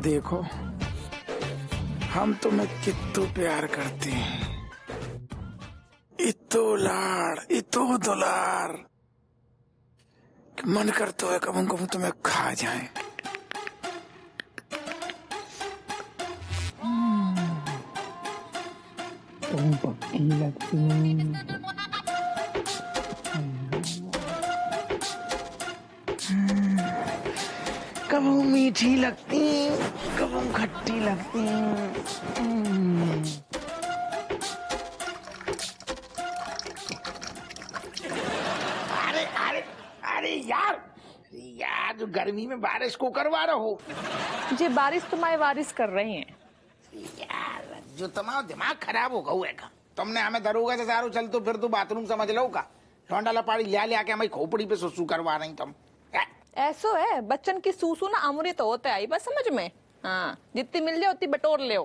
देखो हम तुम्हें कित्तो प्यार करते हैं, इतो लाड़ इतो दुलार, मन करता है कबू कबू तुम्हें खा जाए। तुम पक्की लगती, कबू मीठी लगती, कबू खट्टी लगती। अरे अरे अरे यार यार, जो गर्मी में बारिश को करवा रहे हो। जी बारिश तुम्हारे वारिस कर रही हैं यार, जो तुम्हारा दिमाग खराब हो गया है। तुमने हमें दरोगा से सारू चल तो फिर तो बाथरूम समझ लो का लौंडा लपाड़ी ले आके हमारी खोपड़ी पे सुसु करवा रही तुम। ऐसो है बच्चन की सूसू ना अमृत तो होता है, बस समझ में। हाँ, जितनी मिल जाए उतनी बटोर ले।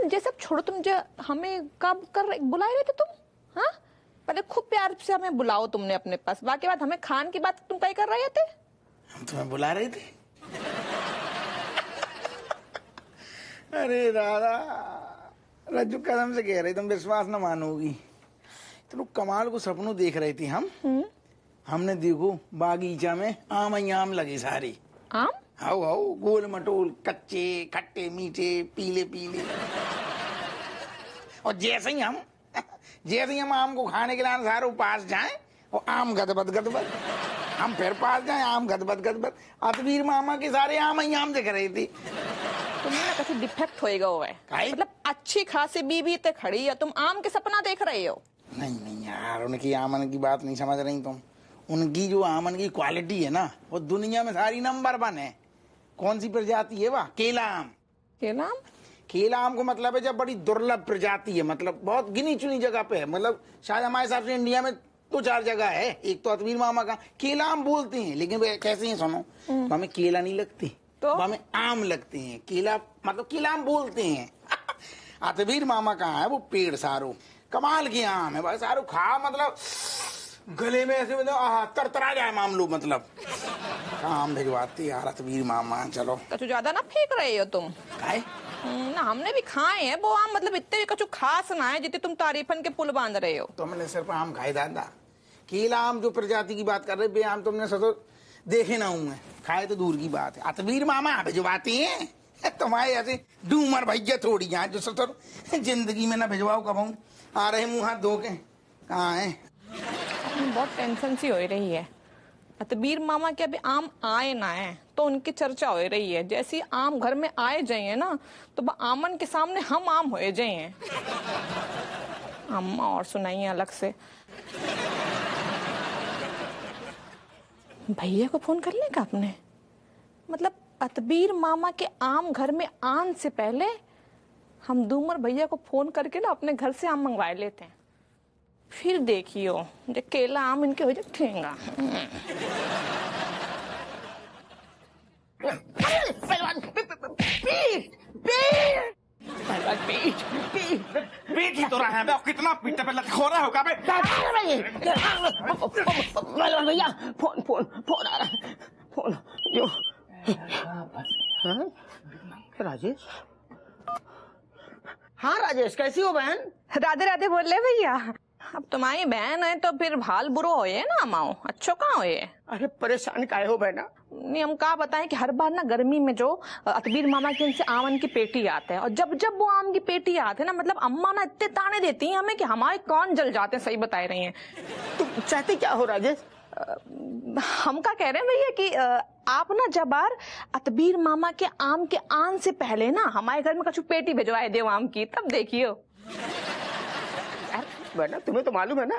ये सब छोड़ो, तुम जो हमें कब बुलाए रहे थे तुम? हाँ, पहले खूब प्यार से हमें बुलाओ तुमने अपने पास, बाकी बात हमें खान की बात तुम क्या कर रहे थे? हम तुम्हें बुला रहे थे। अरे दादा, रज्जू कसम से कह रही, तुम विश्वास न मानोगी। तुम कमाल को सपनों देख रही थी हम। हमने देखो बागीचा में आम ही आम लगे सारे। आम? हाउ हाउ, गोल मटोल, कच्चे खट्टे मीठे पीले पीले। और जैसे ही हम आम को खाने के लिए सारे पास जाएं और आम गदबद गदबद, हम फिर पास जाएं आम गदबद गदबद। अतवीर मामा के सारे आम ही आम दिख रहे थे। तुम्हें ना कैसे डिफेक्ट होएगा वो है, मतलब अच्छी खासी बीबी ते खड़ी है, तुम आम के सपना देख रहे हो। नहीं नहीं यार, उनकी आमन की बात नहीं समझ रही तुम। उनकी जो आमन की क्वालिटी है ना, वो दुनिया में सारी नंबर 1 है। कौन सी प्रजाति है वह? केला आम। केला आम? केला आम को मतलब है जब बड़ी दुर्लभ प्रजाति है, मतलब बहुत गिनी चुनी जगह पे है। मतलब शायद हमारे हिसाब से इंडिया में 2-4 जगह है। एक तो अतवीर मामा का केला आम बोलते हैं, लेकिन वे कैसे हैं सुनो, हमें केला नहीं लगते तो हमें आम लगते हैं। केला मतलब केला आम बोलते हैं। अतवीर मामा कहाँ है वो पेड़ सारो कमाल के आम है भाई, सारो खा मतलब गले में ऐसे मतलब तरतरा जाए मामलो। मतलब आम भिजवाते यार अतवीर मामा। चलो कछु ज्यादा ना फेंक रहे हो तुम। खाए ना, हमने भी खाए हैं वो आम, मतलब इतने कछु खास ना है जितने तुम तारीफन के पुल बांध रहे हो। तुमने सिर्फ आम खाए दादा। केला आम जो प्रजाति की बात कर रहे बे आम तुमने ससुर देखे ना हूं मैं, खाए तो दूर की बात है। अतवीर मामा भिजवाते हैं तुम्हारे ऐसे डूमर भैया थोड़ी यहाँ जो ससुर जिंदगी में ना भिजवाओ कब आ रहे मुंह हाथ धो के। कहाँ है? बहुत टेंशन सी हो रही है। अतवीर मामा के अभी आम आए ना है तो उनकी चर्चा हो रही है। जैसे आम घर में आए जाए ना तो आमन के सामने हम आम हो जाए। अम्मा और सुनाइए अलग से। भैया को फोन कर लेगा आपने? मतलब अतवीर मामा के आम घर में आने से पहले हम दूमर भैया को फोन करके ना अपने घर से आम मंगवा लेते हैं, फिर देखियो जो केला आम इनके हो जाएगा। पीट ही तो रहा है, कितना पीटने पे लटखो रहा होगा बे। भैया फोन आ रहा है, फोन जो। हाँ? राजेश? हाँ राजेश, कैसी हो बहन? राधे राधे बोल ले भैया। अब तुम्हारी बहन है तो फिर भाल बुरो होए ना माओ, अच्छो कहाँ होए? अरे परेशान काहे हो बहना? नहीं, हम कहा बताएं कि हर बार ना गर्मी में जो अतवीर मामा के इनसे आम की पेटी आते हैं, और जब जब वो आम की पेटी आते हैं ना, मतलब अम्मा ना इतने ताने देती हैं हमें कि हमारे कान जल जाते हैं। सही बता रही हैं। तुम चाहते क्या हो राजेश? हम क्या कह रहे हैं भैया कि आप ना जब बार अतवीर मामा के आम के आन से पहले ना हमारे घर में कछु पेटी भिजवाए दे आम की, तब देखियो। बहना तुम्हें तो मालूम है ना,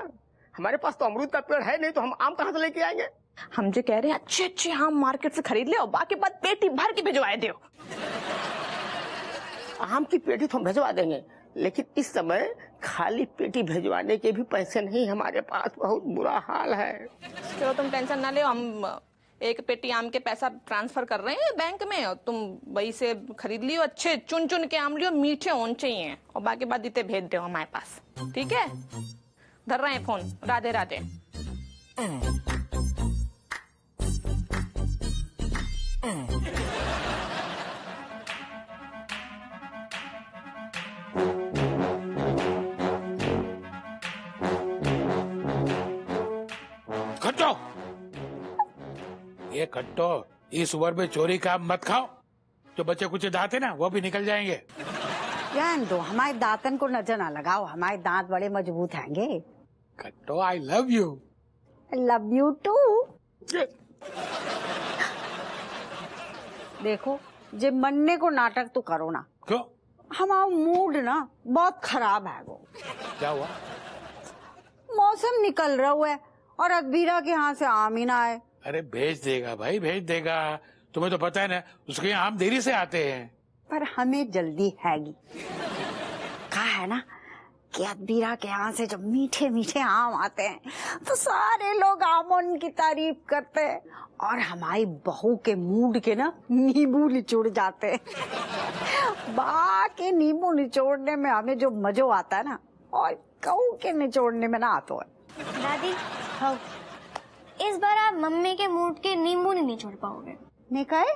हमारे पास तो अमरूद का पेड़ है नहीं, तो हम आम कहाँ से लेके आएंगे? हम जो कह रहे हैं अच्छे अच्छे आम मार्केट से खरीद ले और बाकी बात पेटी भर के भिजवाए दो। आम की पेटी तो हम भिजवा देंगे, लेकिन इस समय खाली पेटी भिजवाने के भी पैसे नहीं हमारे पास, बहुत बुरा हाल है। चलो तुम टेंशन ना ले, हम एक पेटी आम के पैसा ट्रांसफर कर रहे हैं बैंक में, और तुम वही से खरीद लियो, अच्छे चुन चुन के आम लियो, मीठे होने चाहिए, और बाकी बात इतने भेज दो हमारे पास, ठीक है? धर रहे हैं फोन। राधे राधे। खट्टो, ये खट्टो, इस उम्र में चोरी का मत खाओ। जो बच्चे कुछ दांत है ना वो भी निकल जाएंगे। जान दो, हमारे दांतन को नजर ना लगाओ, हमारे दांत बड़े मजबूत हैंगे। खट्टो, I love you. Love you too. देखो, जे मनने को नाटक तो करो ना। क्यों? हमारा मूड ना बहुत खराब है। वो क्या हुआ? मौसम निकल रहा है और अकबीरा के यहाँ से आम ही ना आए। अरे भेज देगा भाई, भेज देगा। तुम्हें तो पता है ना, उसके यहाँ आम देरी से आते हैं। पर हमें जल्दी हैगी। कहा है ना कि अकबीरा के यहाँ से जब मीठे मीठे आम आते हैं तो सारे लोग आमों की तारीफ करते हैं और हमारी बहू के मूड के ना नींबू निचोड़ जाते हैं। बाकी नींबू निचोड़ने में हमें जो मजो आता है ना, और कहूँ के निचोड़ने में ना आता है। दादी, हाँ, इस बार आप मम्मी के मूड के नींबू नहीं निचोड़ पाओगे। नहीं कहे?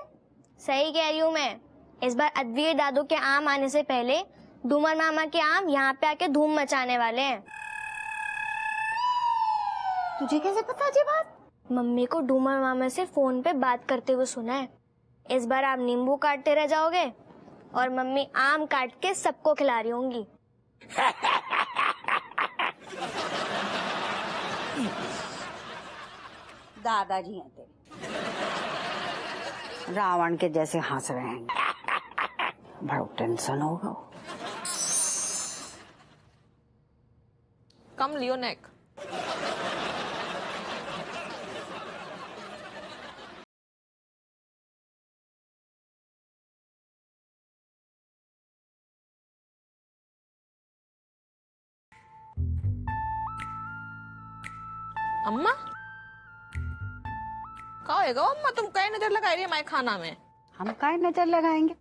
सही कह रही हूँ मैं। इस बार अद्वीर दादू के आम आने से पहले धूमर मामा के आम यहाँ पे आके धूम मचाने वाले हैं। तुझे कैसे पता ये बात? मम्मी को धूमर मामा से फोन पे बात करते हुए सुना है। इस बार आप नींबू काटते रह जाओगे और मम्मी आम काट के सबको खिला रही होंगी। दादाजी हैं तेरे, रावण के जैसे हंस रहे हैं। बड़ा टेंशन होगा। कम लियो नेक। अम्मा का होएगा अम्मा, तुम कहीं नजर लगाई रही है हमारे खाना में? हम काहे नजर लगाएंगे?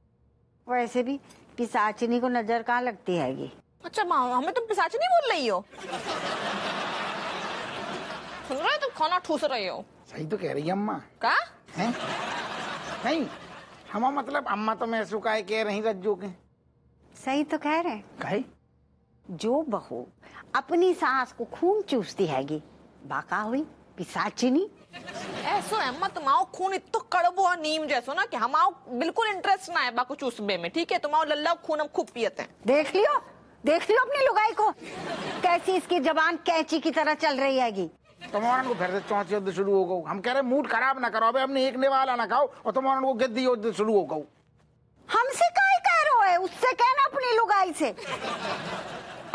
वैसे भी पिशाचिनी को नजर कहाँ लगती हैगी। अच्छा माँ, हमें तुम पिशाच नहीं बोल रही हो? सुन रहे हो, तुम खाना ठूस रहे हो। सही तो कह रही है अम्मा। का हैं? नहीं, हम मतलब अम्मा तो मैं सुखाए कह रही रज्जो के। सही तो कह रहे हैं। कहे? जो बहू अपनी सास को खून चूसती हैगी, बाका हुई पिशाचिनी। ऐसो है अम्मा, तुम्हारा खून इतो कड़बो और नीम जैसो ना कि हमारा बिल्कुल इंटरेस्ट ना है बाको चूसबे में। ठीक है, तुम्हारा लल्ला खून हम खूब पियते हैं। देख लियो अपनी लुगाई को, कैसी इसकी जबान कैंची की तरह चल रही हैगी। तुम्हारा को फिर से चौंच युद्ध शुरू हो गई। हम कह रहे मूड खराब ना करो, अबे हमने एक निवाला ना खाओ और तुम्हारा को गिद्दी युद्ध शुरू हो गई। हमसे काहे कह रहे हो? उससे कहना अपनी लुगाई से।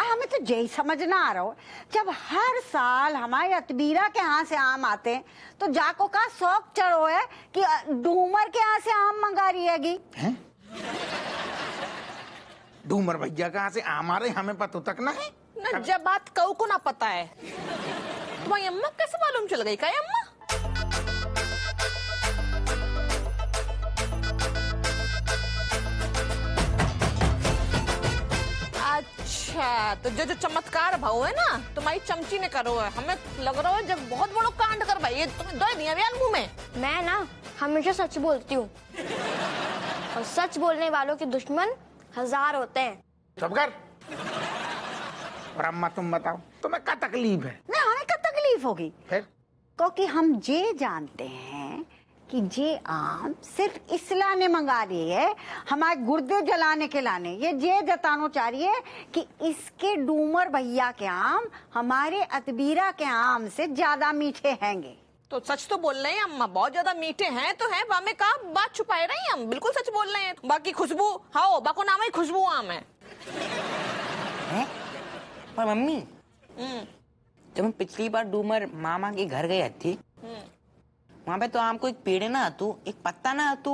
हमें तो यही समझ ना आ रहा हो, जब हर साल हमारे अतबीरा के यहाँ से आम आते हैं तो जाको का शौक चढ़ो है कि डूमर के यहाँ से आम मंगा रही हैगी। डूमर भैया कहाँ से आम आ रहे हमें पता तक ना है ना। जब बात कऊ को ना पता है, तुम्हारी अम्मा कैसे मालूम चल गई? का अम्मा? अच्छा, तो जो चमत्कार भाव है ना तुम्हारी चमची ने करो है, हमें लग रहा है जब बहुत बड़ो कांड कर भाई। ये तुम्हें दो दिया मुंह में। मैं ना हमेशा सच बोलती हूँ और सच बोलने वालों के दुश्मन 1000 होते हैं। सब कर। और अम्मा तुम बताओ, तुम्हें क्या तकलीफ है? नहीं, हमें क्या तकलीफ होगी? फिर क्योंकि हम ये जानते हैं कि ये आम सिर्फ इसला ने मंगा रही है, हमारे गुर्दे जलाने के लाने। ये जतानो चाह रही है कि इसके डूमर भैया के आम हमारे अतबीरा के आम से ज्यादा मीठे हैंगे। तो सच तो बोल रहे हैं अम्मा, बहुत ज्यादा मीठे हैं तो हैं। हमें कहा बात छुपाए रहे हैं, हम बिल्कुल सच बोल रहे हैं। बाकी खुशबू, हाँ बाको नाम ही खुशबू आम है। पर मम्मी, जब हम पिछली बार डूमर मामा के घर गए थी, वहाँ पे तो आम को एक पेड़ ना हतू, एक पत्ता ना हतू।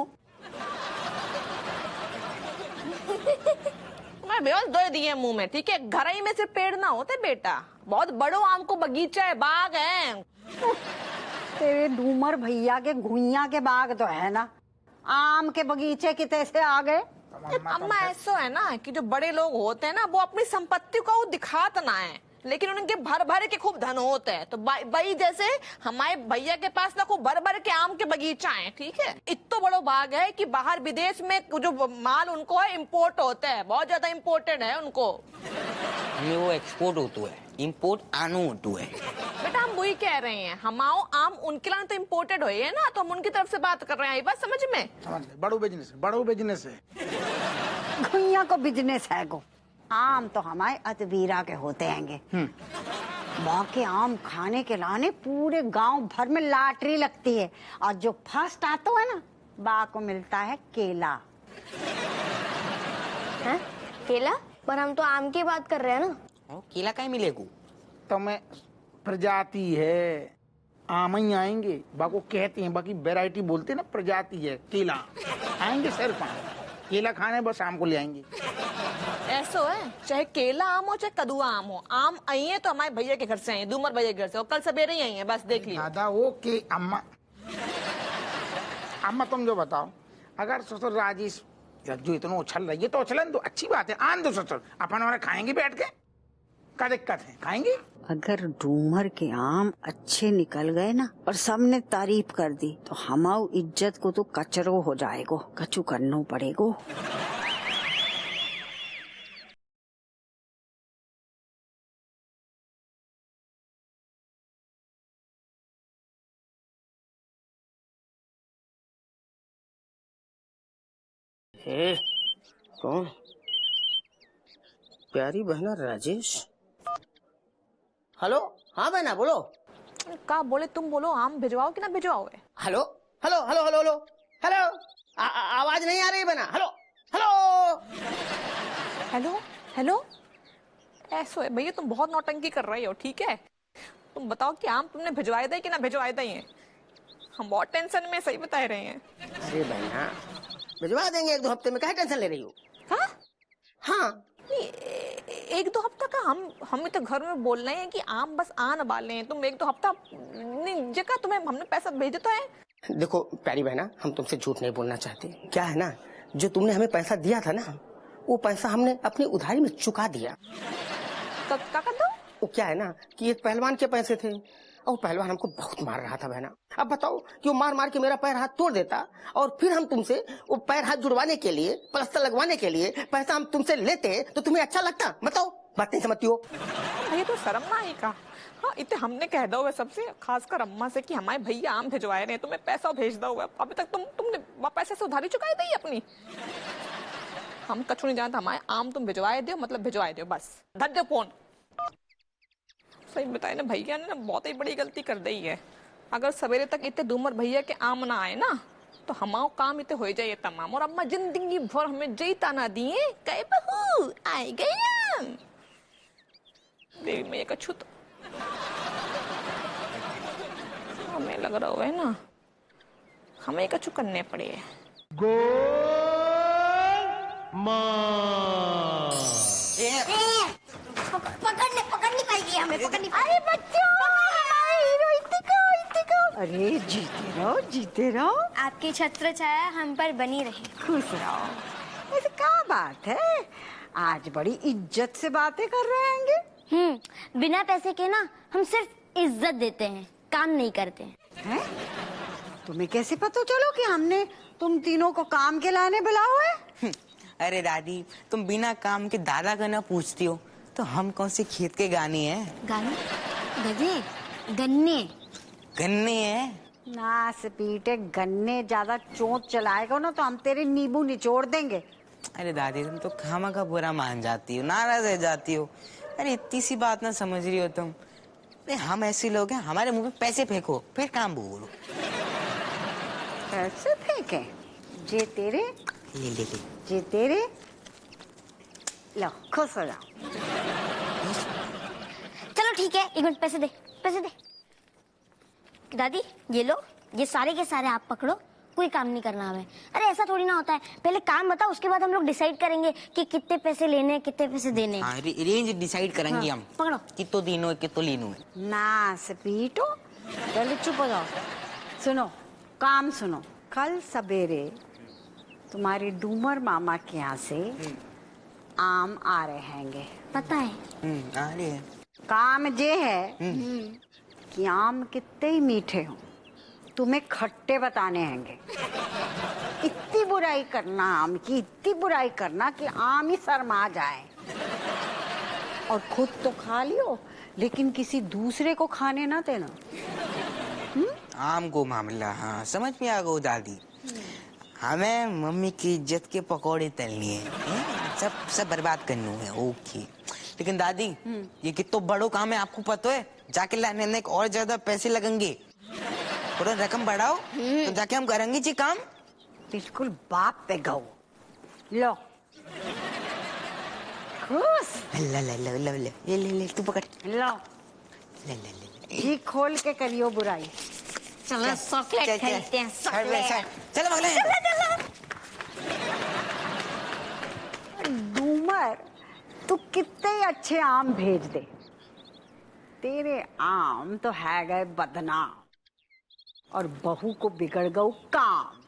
मैं बेवस दो दिए मुंह में। ठीक है, घर ही में सिर्फ पेड़ ना होते बेटा, बहुत बड़ो आम को बगीचा है, बाग है। तेरे डूमर भैया के घुइया के बाग तो है ना, आम के बगीचे कितने से आ गए? अम्मा ऐसा है ना कि जो बड़े लोग होते हैं ना वो अपनी संपत्ति को दिखात ना है, लेकिन उनके भर भर के खूब धन होते हैं। तो भाई जैसे हमारे भैया के पास ना खूब भर भर के आम के बगीचा है, ठीक है। इतना बड़ा बाग है कि बाहर विदेश में जो माल उनको है इम्पोर्ट होता है, बहुत ज्यादा इम्पोर्टेड है उनको। हमें वो एक्सपोर्ट होता है, इम्पोर्ट आनो होता है। बेटा हम वही कह रहे हैं, हमाओ आम उनके लिए तो इम्पोर्टेड है ना, तो हम उनकी तरफ से बात कर रहे हैं। ये बात समझ में? समझ गए, बड़ो बिजनेस है, बड़ो बिजनेस है। भैया को बिजनेस है गो। आम तो हमारे अतवीरा के होते हैंगे। बाकी आम खाने के लाने पूरे गांव भर में लॉटरी लगती है, और जो फर्स्ट आता है ना, बा को मिलता है केला। हैं? केला? पर हम तो आम की बात कर रहे हैं ना। केला कहीं मिलेगा? तो मैं प्रजाति है, आम ही आएंगे। बाको कहते हैं, बाकी वैरायटी बोलते हैं ना, प्रजाति है केला। आएंगे सिर्फ आम, केला खाने बस आम को ले आएंगे। ऐसा है, चाहे केला आम हो चाहे कदुआ आम हो, आम आई है तो हमारे भैया के घर से आई है, दूमर भैया के घर से, और कल सवेरे ही आई है, बस देख लिया। दादा वो के अम्मा, अम्मा तुम जो बताओ, अगर ससुर राजेश जो इतना उछल रही है तो उछलन दो, अच्छी बात है, आन दो ससुर, अपन हमारे खाएंगे बैठ के, क्या दिक्कत है, खाएंगे। अगर डूमर के आम अच्छे निकल गए ना और सबने तारीफ कर दी, तो हमारी इज्जत को तो कचरो हो जाएगो, कचू करना पड़ेगो। कौन? प्यारी बहना राजेश। हेलो, हाँ बहना बोलो। का बोले तुम बोलो, आम भिजवाओ कि ना भिजवाओगे? Hello hello hello hello hello hello, आवाज नहीं आ रही बहना। हेलो हेलो हेलो हेलो, ऐसा है भैया, तुम बहुत नौटंकी कर रही हो, ठीक है। तुम बताओ कि आम तुमने भिजवाए थे कि ना भिजवाए थे? हम बहुत टेंशन में, सही बता रहे हैं। अरे बहना भिजवा देंगे 1-2 हफ्ते में, क्या टेंशन ले रही हो? हाँ? हाँ, नहीं, 1-2 हफ्ता का हम तो घर में बोल रहे हैं कि आम बस आने वाले हैं, तुम 1-2 हफ्ता नहीं जगह तुम्हें हमने पैसा भेजा तो है। देखो प्यारी बहना, हम तुमसे झूठ नहीं बोलना चाहते। क्या है ना, जो तुमने हमें पैसा दिया था ना, वो पैसा हमने अपनी उधारी में चुका दिया। क्या कर दो? वो क्या है ना कि एक पहलवान के पैसे थे, और पहलवान हमको बहुत मार रहा था बहना। अब बताओ कि वो मार मार के मेरा पैर हाथ तोड़ देता, और फिर हम तुमसे वो पैर हाथ जुड़वाने के लिए, प्लास्टर लगवाने के लिए पैसा हम तुमसे लेते, तो तुम्हें अच्छा लगता? बताओ, बात नहीं समझती हो? भैया तो शर्म ना आई का। हाँ, इतने हमने कह दो सबसे, खासकर अम्मा से कि हमारे भैया आम भिजवाए रहे, तुम्हें पैसा भेज दो। अभी तक तुमने पैसे से उधारी चुकाई दी अपनी। हम कछु नहीं जानता, हमारे आम तुम भिजवाए दो, मतलब भिजवाए दो, बस धर दो फोन। सही बताए ना, भैया ने बहुत ही बड़ी गलती कर दी है। अगर सवेरे तक इतने दूमर भैया के आम ना आए ना, तो हमारा काम इतने हो जाए तमाम, और अम्मा जिंदगी भर हमें जीता ना दिए, कहे बहू आए गए आम। देवी मैया का छूत हमें लग रहा है ना, हमें कछु करने पड़े। पकड़ नहीं पाएगी हमें, पकड़ नहीं। अरे बच्चों, अरे जीते रहो। आपकी छत्र छाया हम पर बनी रहे। खुश रहो। ऐसे क्या बात है, आज बड़ी इज्जत से बातें कर रहे हैंगे। बिना पैसे के ना हम सिर्फ इज्जत देते हैं, काम नहीं करते हैं? तुम्हें कैसे पता चलो कि हमने तुम तीनों को काम के लाने बुलाओ है? अरे दादी, तुम बिना काम के दादा का ना पूछती हो, तो हम कौन से खेत के गाने हैं? गाने? गधे? गन्ने? गन्ने हैं। ना पीटे गन्ने ज्यादा चोट चलाएगा ना तो हम तेरे नींबू निचोड़ देंगे। अरे दादी, तुम तो खामा का बुरा मान जाती हो, नाराज रह जाती हो। अरे इतनी सी बात ना समझ रही हो तुम। अरे हम ऐसे लोग हैं, हमारे मुंह पे पैसे फेंको, फिर काम बोलो। पैसे फेंके? जे तेरे, ले। जे तेरे, लो खुश हो जाओ। चलो ठीक है, 1 मिनट, पैसे दे। दादी ये लो, ये सारे के सारे आप पकड़ो, कोई काम नहीं करना हमें। अरे ऐसा थोड़ी ना होता है, पहले काम बताओ, उसके बाद हम लोग डिसाइड करेंगे कि कितने पैसे लेने हैं, कितने पैसे देने हैं। हाँ, रेंज डिसाइड करेंगे हम। पकड़ो। कितो दीनो है, कितो लीनो है। ना पीटो, पहले चुप हो जाओ। सुनो, काम सुनो। कल सवेरे तुम्हारे डूमर मामा के यहाँ से आम आ रहे हैंगे। पता है? आ रही है। काम ये है कि आम कितने ही मीठे हो, तुम्हें खट्टे बताने हैंगे। इतनी बुराई करना आम की, इतनी बुराई करना कि आम ही शर्मा जाए, और खुद तो खा लियो लेकिन किसी दूसरे को खाने ना देना। आम को मामला, हाँ समझ में आ गई दादी। हमें मम्मी की इज्जत के पकौड़े तलनी है, सब बर्बाद करनी है। ओके, लेकिन दादी ये कितना बड़ो काम है आपको पता है? जाके लाने में और ज्यादा पैसे लगेंगे, थोड़ा रकम बढ़ाओ तो जाके हम करेंगे जी काम। बिल्कुल बाप पे गौ। लो खुश, ले ले ले ले ले ले ले ले तू पकड़, लो ले ले ले जी खोल के करियो बुराई। चलो चॉकलेट खरीदते हैं, चॉकलेट। चलो मगले। डूमर, तू कितने ही अच्छे आम भेज दे, तेरे आम तो है गए बदनाम, और बहू को बिगड़ गऊ काम।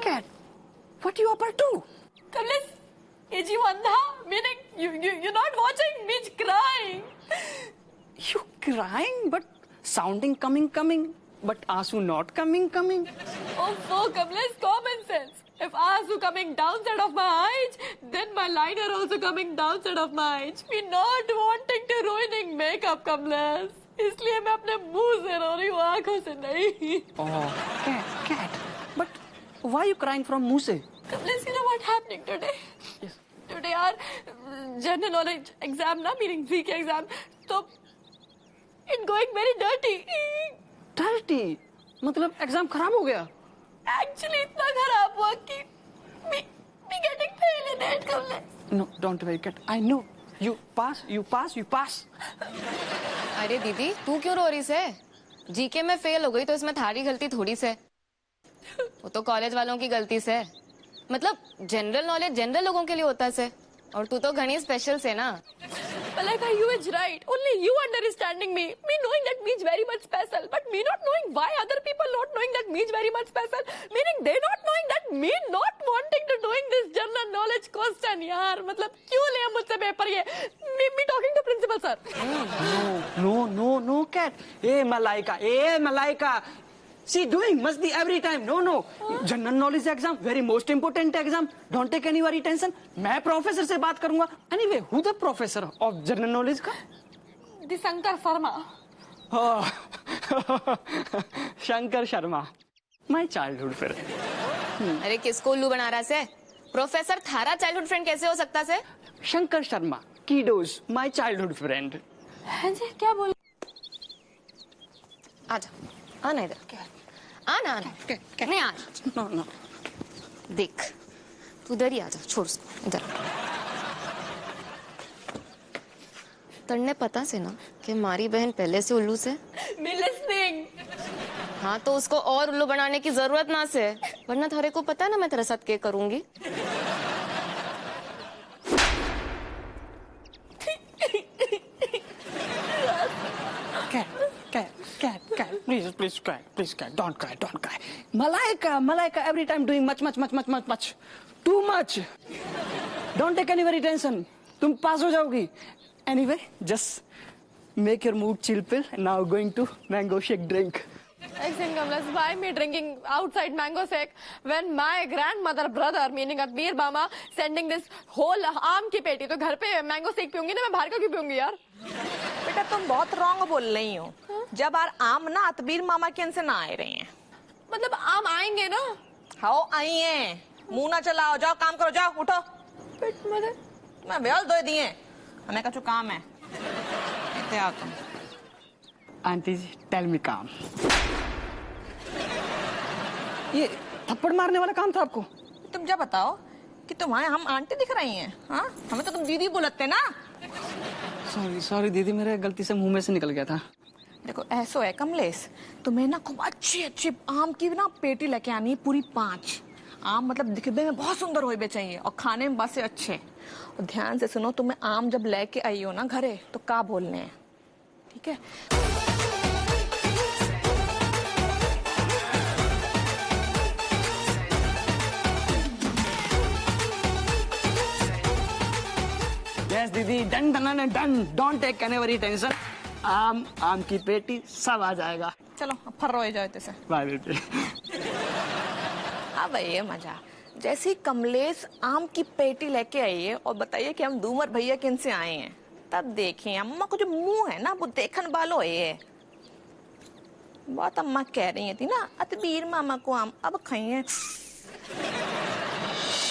Cat. What you up to? Kamlesh, is you andha? Meaning you're not watching me crying. You crying, but sounding coming, but Asu not coming. Oh, so Kamlesh, common sense. If Asu coming downside of my eyes, then my liner also coming downside of my eyes. Me not wanting to ruining makeup, Kamlesh. इसलिए मैं अपने मुंह से रो रही हूँ, आंखों से नहीं। Oh, cat. But why you crying from Muse? Kamlesh, you know what happening today? Yes. Today our general knowledge exam, na meaning GK exam, so it going very dirty. Dirty? मतलब एग्जाम खराब हो गया? Actually इतना खराब हुआ कि me getting fail in it, Kamlesh. No, don't worry, cat. I know. You pass. अरे दीदी तू क्यों रो रही से? जीके में फेल हो गई तो इसमें थारी गलती थोड़ी से, वो तो कॉलेज वालों की गलती से। मतलब जनरल नॉलेज जनरल लोगों के लिए होता है से, और तू तो घनी स्पेशल से ना। Malika, you is right. Only you understanding me. Me knowing that me is very much special, but me not knowing why other people not knowing that me is very much special. Meaning they not knowing that me not wanting to doing this general knowledge question. यार मतलब क्यों ले मुझसे paper ये? Me talking to principal sir. No, cat. Hey, Malaika. See, doing must be every time. No. General knowledge exam, very most important exam. Don't take any worry tension. मैं professor से बात करूंगा. Anyway, who the professor of general knowledge का? The Shankar Sharma. Oh, Shankar Sharma. My childhood friend. अरे किसको उल्लू बना रहा से? प्रोफेसर थारा चाइल्डहुड फ्रेंड कैसे हो सकता से? Shankar Sharma. Kiddos, my childhood friend. हाँ जी, क्या बोल? आजा, आना इधर। आना। नहीं आना। No. देख, तू इधर ही आजा, छोड़ उसको इधर। तन्ने पता से ना कि हमारी बहन पहले से उल्लू से। Me listening. हाँ तो उसको और उल्लू बनाने की जरूरत ना से, वरना थारे को पता है ना मैं तेरे साथ क्या करूंगी। Cat. Please, cat. Don't cry. Malaika, every time doing much. Too much. Don't take any very tension. तुम पास हो जाओगी. Anyway, just make your mood chill pill. Now going to mango shake drink. Listen, Kamlesh, why me drinking outside mango shake when my grandmother brother, meaning Akbir Mama, sending this whole आम की पेटी, तो घर पे mango shake पीऊंगी ना, मैं बाहर का क्यों पीऊंगी यार? बेटा तुम बहुत रॉन्ग बोल रही हो। जब यार आम ना अतबीर मामा के से ना आए रहे हैं। मतलब आम आएंगे ना? हाँ आई हैं। मुंह ना चलाओ, जाओ काम करो, जाओ उठो। मैं बेल दो दिए, हमें का जो काम है। इतने आओ तुम। Auntie जी, tell me calm. ये थप्पड़ मारने वाला काम था आपको? तुम क्या बताओ कि तुम्हारे हम आंटी दिख रही हैं? हाँ, हमें तो तुम दीदी बोलते ना। सॉरी दीदी, मेरे गलती से मुंह में से निकल गया था। देखो ऐसो है कमलेश, तुम्हें ना खूब अच्छी आम की ना पेटी लेके आनी है, पूरी 5, आम मतलब दिखने में बहुत सुंदर होने चाहिए और खाने में बस अच्छे। और ध्यान से सुनो, तुम्हें आम जब लेके आई हो ना घरे तो का बोलने हैं, ठीक है? यस दीदी, done done done, don't take any tension. आम की पेटी सब आ जाएगा। चलो अब फर रोए जाओ इतने से। बाय बेटी। अब ये मजा, जैसे ही कमलेश आम की पेटी लेके आई है और बताइए कि हम दूमर भैया किन से आए हैं, तब देखिए अम्मा को जो मुंह है ना वो देखन वालो है। बहुत अम्मा कह रही थी ना, अतबीर मामा को आम अब खाइए।